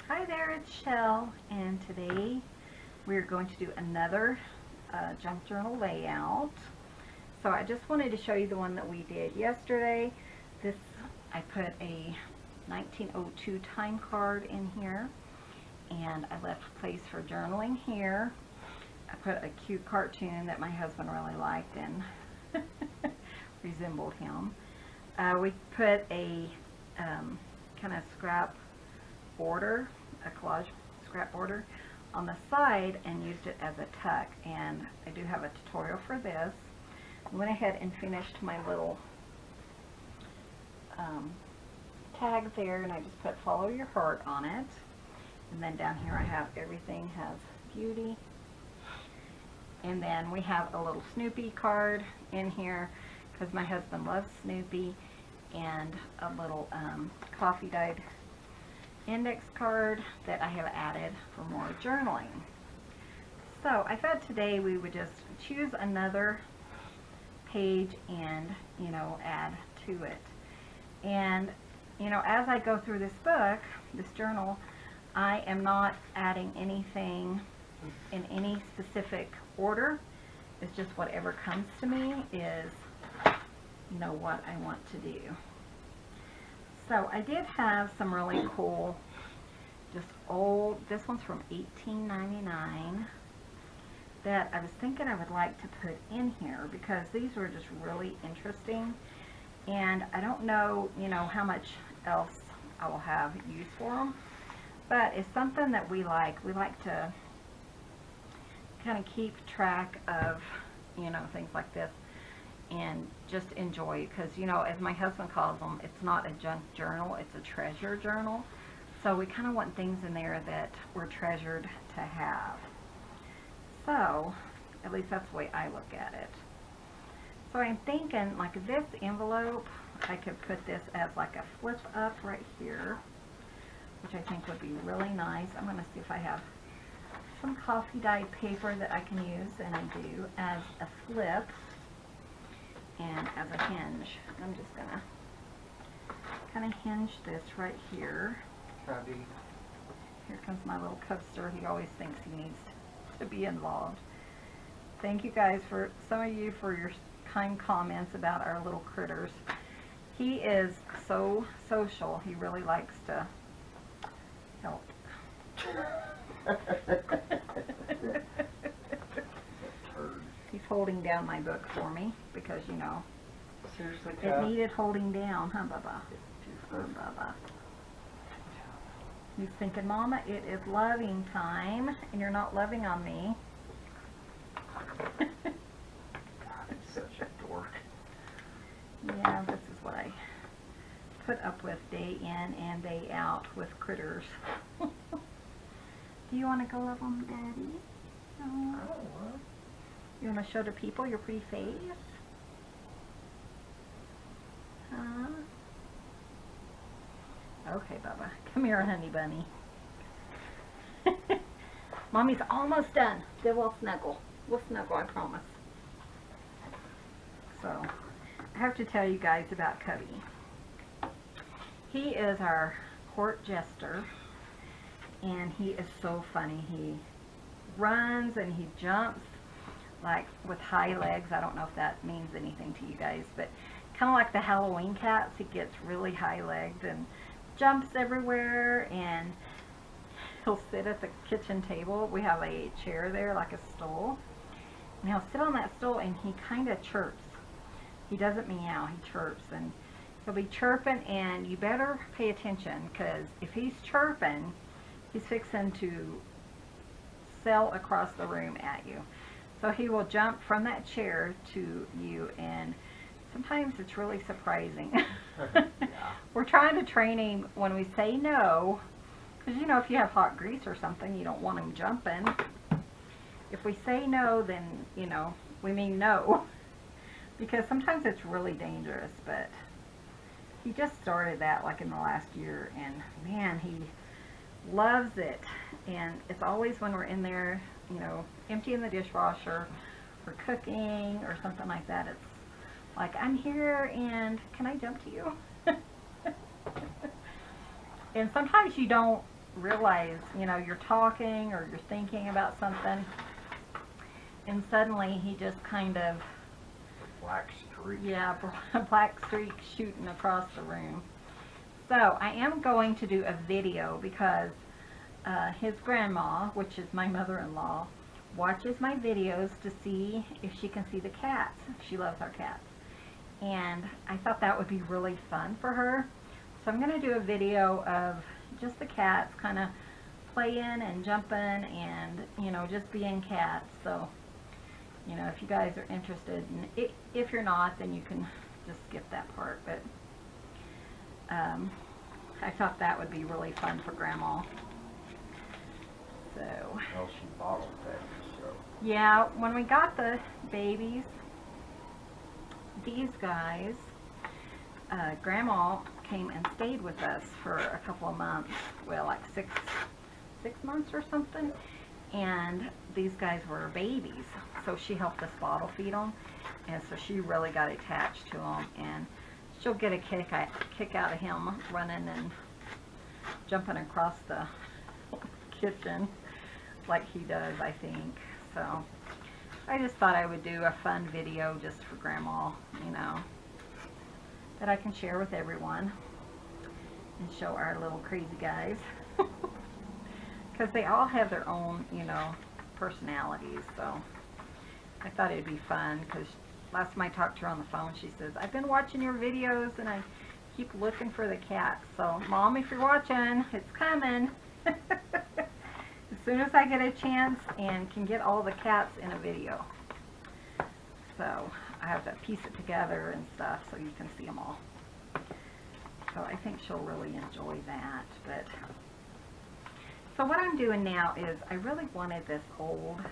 Hi there, it's Shell, and today we're going to do another junk journal layout. So I just wanted to show you the one that we did yesterday. I put a 1902 time card in here, and I left a place for journaling here. I put a cute cartoon that my husband really liked and resembled him. We put a kind of scrap border, a collage scrap border on the side and used it as a tuck, and I do have a tutorial for this. I went ahead and finished my little tag there, and I just put follow your heart on it, and then down here I have everything has beauty, and then we have a little Snoopy card in here because my husband loves Snoopy, and a little coffee dyed index card that I have added for more journaling. So I thought today we would just choose another page and, add to it. And, as I go through this book, this journal, I am not adding anything in any specific order. It's just whatever comes to me is, what I want to do. So I did have some really cool, just old, this one's from 1899, that I was thinking I would like to put in here because these were just really interesting, and I don't know, how much else I will have use for them, but it's something that we like. We like to kind of keep track of, things like this and just enjoy, because as my husband calls them, it's not a junk journal, it's a treasure journal. So we kind of want things in there that we're treasured to have. So at least that's the way I look at it. So I'm thinking, like, this envelope, I could put this as like a flip up right here, which I think would be really nice. I'm going to see if I have some coffee dyed paper that I can use, and I do, as a flip and as a hinge. I'm just going to kind of hinge this right here. Cubby. Here comes my little cubster. He always thinks he needs to be involved. Thank you guys, for some of you, for your kind comments about our little critters. He is so social. He really likes to help. He's holding down my book for me because, Seriously, it needed holding down, huh, Bubba? Huh, Bubba? He's thinking, Mama, it is loving time, and you're not loving on me. God, he's such a dork. Yeah, this is what I put up with day in and day out with critters. Do you want to go love them, Daddy? No. Oh, You want to show the people your pretty face? Huh? Okay, Bubba. Come here, honey bunny. Mommy's almost done. Then we'll snuggle. We'll snuggle, I promise. So, I have to tell you guys about Cubby. He is our court jester, and he is so funny. He runs and he jumps like with high legs. I don't know if that means anything to you guys, but kind of like the Halloween cats, he gets really high-legged and jumps everywhere, and he'll sit at the kitchen table. We have a chair there, like a stool, and he'll sit on that stool and he kind of chirps. He doesn't meow, he chirps, and he'll be chirping, and you better pay attention, because if he's chirping, he's fixing to sail across the room at you. So he will jump from that chair to you, and sometimes it's really surprising. Yeah. We're trying to train him when we say no, because if you have hot grease or something, you don't want him jumping. If we say no, then we mean no, because sometimes it's really dangerous. But he just started that like in the last year, and man, he loves it. And it's always when we're in there, emptying the dishwasher or cooking or something like that, it's like, I'm here and can I jump to you? And sometimes you don't realize, you know, you're talking or you're thinking about something, and suddenly he just kind of, Black streak. yeah, a black streak shooting across the room. So I am going to do a video because his grandma, which is my mother-in-law, watches my videos to see if she can see the cats. She loves our cats. And I thought that would be really fun for her. So I'm going to do a video of just the cats kind of playing and jumping and, you know, just being cats. So, you know, if you guys are interested, and if you're not, then you can just skip that part. But I thought that would be really fun for Grandma. So, Well, she bottled that, so. yeah, when we got the babies, these guys, Grandma came and stayed with us for a couple of months. Well, like six months or something. And these guys were babies, so she helped us bottle feed them, and so she really got attached to them, and she'll get a kick out of him running and jumping across the kitchen like he does, I think. So I just thought I would do a fun video just for Grandma, you know, that I can share with everyone and show our little crazy guys. Because they all have their own, you know, personalities, so I thought it'd be fun. Because last time I talked to her on the phone, she says, I've been watching your videos and I keep looking for the cats. So, Mom, if you're watching, it's coming. As soon as I get a chance and can get all the cats in a video. So, I have to piece it together and stuff so you can see them all. So, I think she'll really enjoy that. But so what I'm doing now is I really wanted this old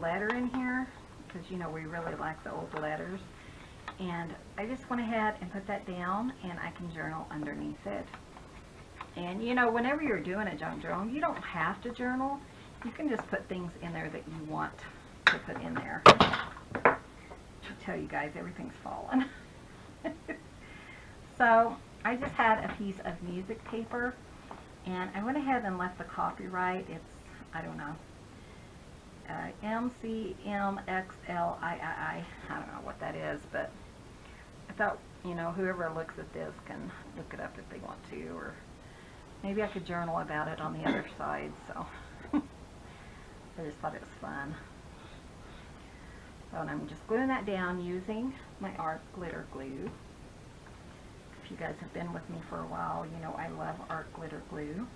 letter in here because, you know, we really like the old letters. And I just went ahead and put that down, and I can journal underneath it. And, you know, whenever you're doing a junk journal, you don't have to journal. You can just put things in there that you want to put in there. To tell you guys, everything's fallen. So I just had a piece of music paper, and I went ahead and left the copyright. It's, I don't know, MCMXLIII. I don't know what that is, but I thought, you know, whoever looks at this can look it up if they want to, or maybe I could journal about it on the other side, so I just thought it was fun. So, and I'm just gluing that down using my art glitter glue. If you guys have been with me for a while, you know I love art glitter glue.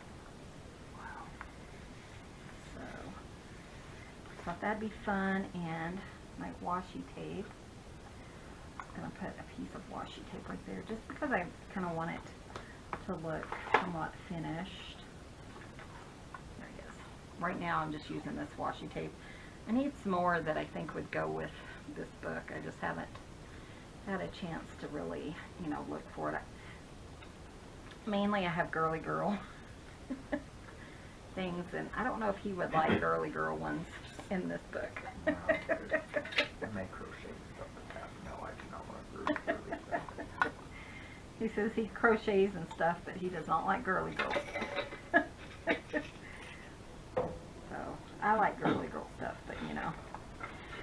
So, thought that'd be fun, and my washi tape. I'm going to put a piece of washi tape right there, just because I kind of want it to look somewhat finished. There it is. Right now I'm just using this washi tape. I need some more that I think would go with this book. I just haven't had a chance to really, you know, look for it. Mainly I have girly girl things, and I don't know if he would like girly girl ones in this book. I may crochet stuff like that. No, I do not want to really stuff. He says he crochets and stuff, but he does not like girly girl. So, I like girly girl stuff, but you know,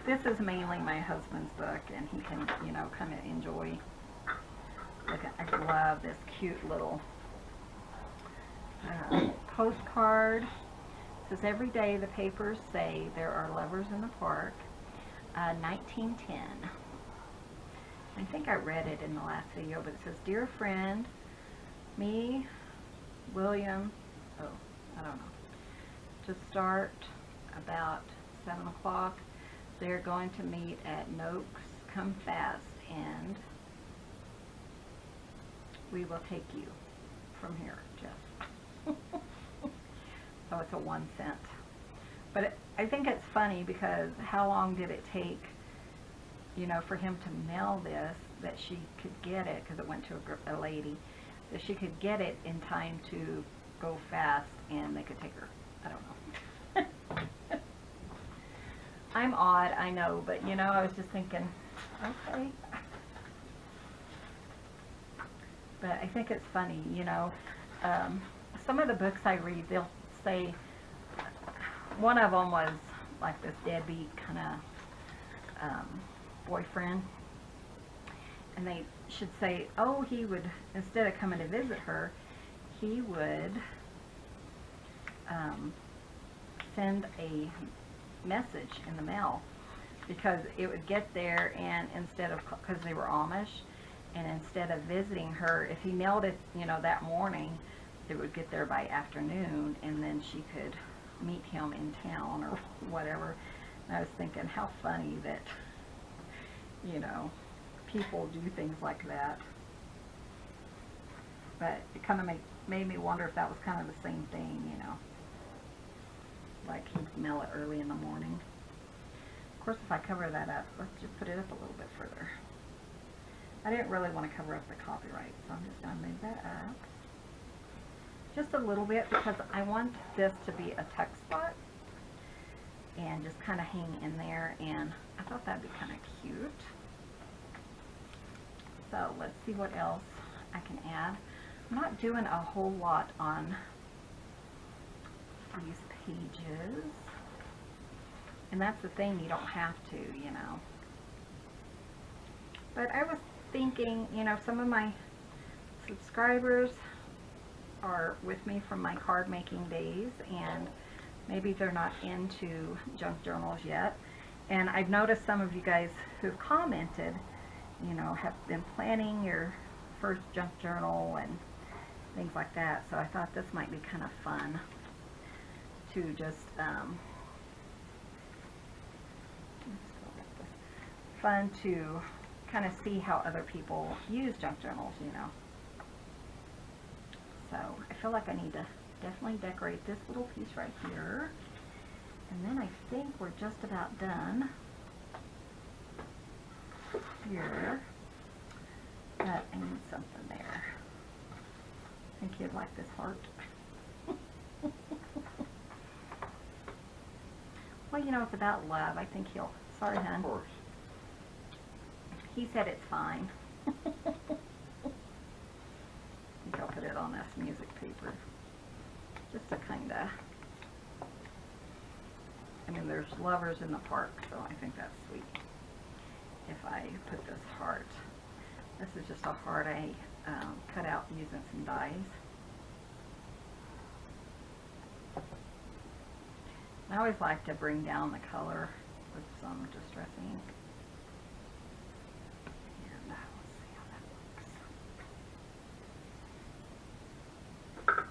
this is mainly my husband's book, and he can, you know, kind of enjoy. Look, I love this cute little postcard. It says, every day the papers say there are lovers in the park. 1910. I think I read it in the last video, but it says, dear friend, me, William, I don't know, to start about 7 o'clock. They're going to meet at Noakes. Come fast, and we will take you from here, Jeff. So it's a 1 cent. But I think it's funny because how long did it take, you know, for him to mail this, that she could get it, because it went to a lady, that she could get it in time to go fast and they could take her. I don't know. I'm odd, I know, but you know, I was just thinking, okay. But I think it's funny, you know, some of the books I read, they'll say, one of them was like this deadbeat kind of boyfriend, and they should say, oh, he would, instead of coming to visit her, he would send a message in the mail, because it would get there, and instead of, because they were Amish, and instead of visiting her, if he mailed it, you know, that morning, it would get there by afternoon, and then she could meet him in town or whatever. And I was thinking, how funny that, you know, people do things like that. But it kind of made me wonder if that was kind of the same thing, you know. Like he'd mail it early in the morning. Of course, if I cover that up, let's just put it up a little bit further. I didn't really want to cover up the copyright, so I'm just going to move that up just a little bit, because I want this to be a text spot and just kind of hang in there, and I thought that'd be kind of cute. So let's see what else I can add. I'm not doing a whole lot on these pages, and that's the thing, you don't have to, you know. But I was thinking, you know, some of my subscribers are with me from my card making days, and maybe they're not into junk journals yet. And I've noticed some of you guys who've commented, you know, have been planning your first junk journal and things like that. So I thought this might be kind of fun to just fun to kind of see how other people use junk journals, you know. So I feel like I need to definitely decorate this little piece right here. And then I think we're just about done here. But I need something there. I think you'd like this heart. Well, you know, it's about love. I think he'll... Sorry, hon. Of course. He said it's fine. I think I'll put it on this music paper. Just to kind of... I mean, there's lovers in the park, so I think that's sweet. If I put this heart. This is just a heart I cut out using some dies. I always like to bring down the color with some distress ink. And let's see how that looks.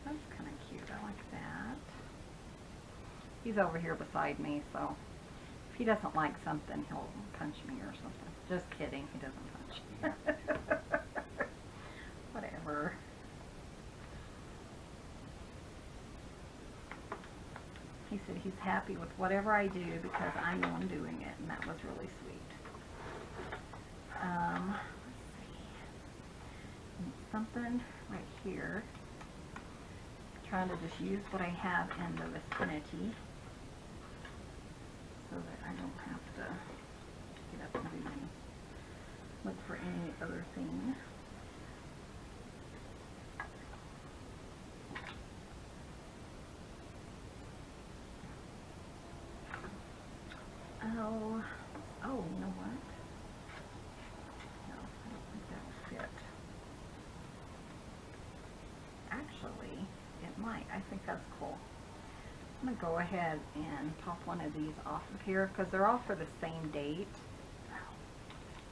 That's kind of cute. I like that. He's over here beside me, so if he doesn't like something, he'll punch me or something. Just kidding. He doesn't punch. Whatever. He said he's happy with whatever I do because I'm the one doing it, and that was really sweet. Let's see. Something right here. Trying to just use what I have in the vicinity so that I don't have to get up and do look for any other thing. Oh, you know what? No, I don't think that will fit. Actually, it might. I think that's cool. I'm going to go ahead and pop one of these off of here because they're all for the same date.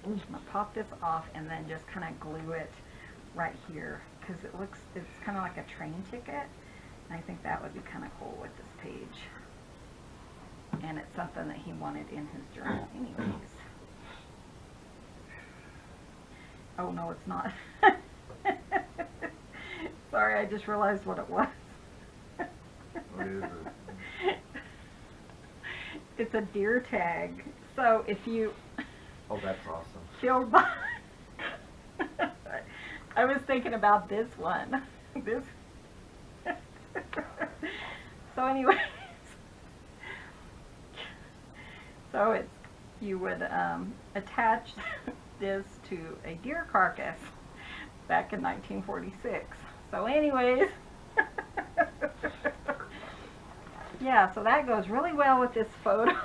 I'm going to pop this off and then just kind of glue it right here because it's kind of like a train ticket. And I think that would be kind of cool with this page. And it's something that he wanted in his journal anyways. Oh, no, it's not. Sorry, I just realized what it was. What is it? It's a deer tag. So if you... Oh, that's awesome. feel by... I was thinking about this one. This. So anyways. So it's, you would attach this to a deer carcass back in 1946. So anyways, yeah, so that goes really well with this photo.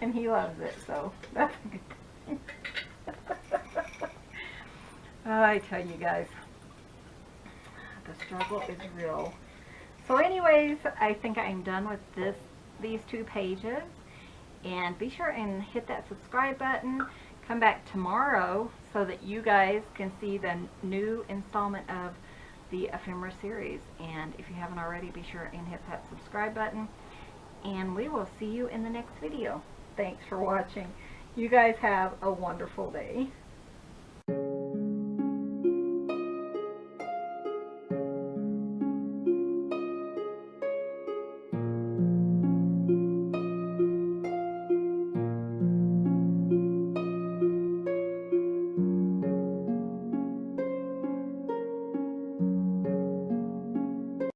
And he loves it, so that's a good thing. I tell you guys, the struggle is real. So anyways, I think I'm done with these 2 pages. And be sure and hit that subscribe button. Come back tomorrow so that you guys can see the new installment of the ephemera series. And if you haven't already, be sure and hit that subscribe button. And we will see you in the next video. Thanks for watching. You guys have a wonderful day.